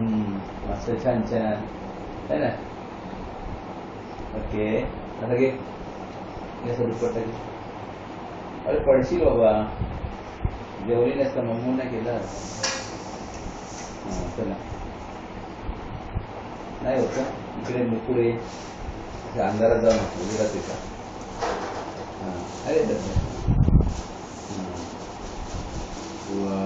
मस्त छान छान है ना. ओके आता घे दुपट्टा घे. अरे पडशील बाबा, जेवली नसतं मम्मू नाही केलं. हां चला नाही होत का इकडे पुढे अंधारात जाऊ नको उघडा तिचा. हां अरे तसं वा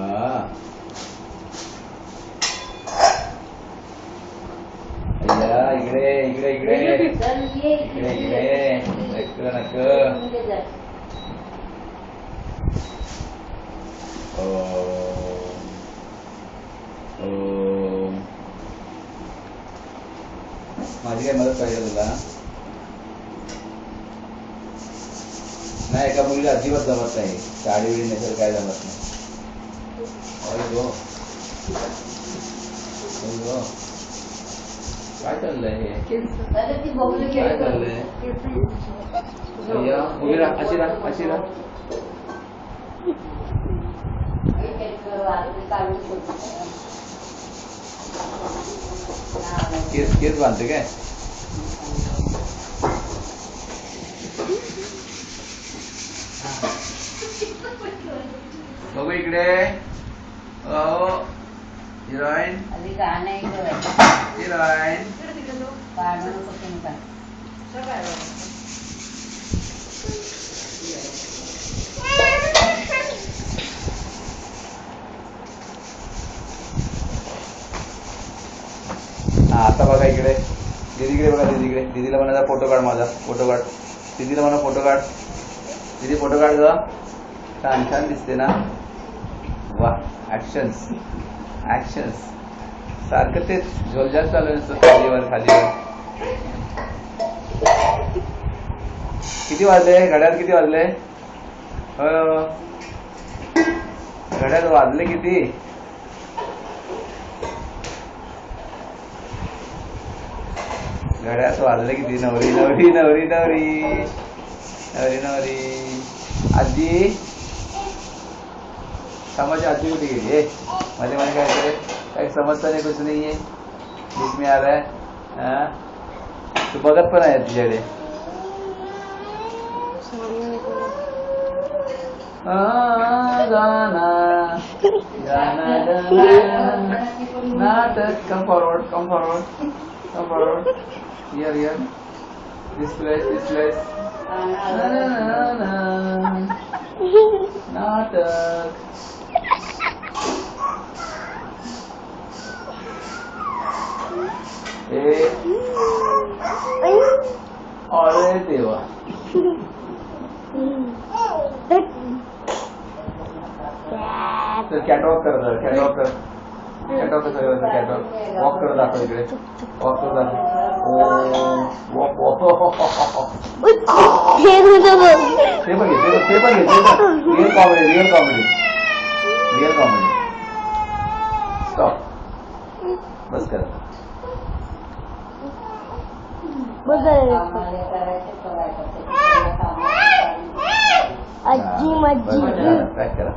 अय्या इकडे इकडे इकडे इकडे इकडे नक नक. माझी काय मदत पाहिजे तुला. नाही एका मुलीला अजिबात जमत नाही साडी बिडी नेसर काय जमत नाही. काय चाललंय हे काय चाललंय. उभी राहा अशी राहा अशी राहा. केस केस बांधते काय. बघू इकडे. हिरोईन हिरोईन हा आता बघा इकडे दीदीकडे बघा. दीदीकडे दीदीला म्हणा फोटो काढ माझा फोटो काढ. दीदीला म्हणा फोटो काढ. दीदी फोटो काढ ग. छान छान दिसते ना. वा ऍक्शन्स ऍक्शन्स सारखं ते झोलझाल चालू नसतं खालीवर खालीवर. किती वाजले घड्याळ किती वाजले. घड्याळ वाजले किती. घड्याळ वाजले किती. नवरी नवरी नवरी नवरी नवरी नवरी. आजी समझ आजी कुठे गेली. मध्ये मध्ये काय काही समजता नाही कुछ नाही आहे. बीच में आ रहा है. तू बघत पण आहे तुझ्याकडे. गाना गाना गाना नाटक. Come forward come forward come forward. Here here this place this place. नाटक. अरे देवा. तर कॅटवॉक कर जरा कॅटवॉक कर. कॅटवॉक कसं करायचं. कॅटवॉक वॉक कर दाखव इकडे. वॉक कर दाखव. Walk walk. ते पण घे ते पण घे. Real comedy real comedy real comedy. Stop बस कर. आजी माझी करा.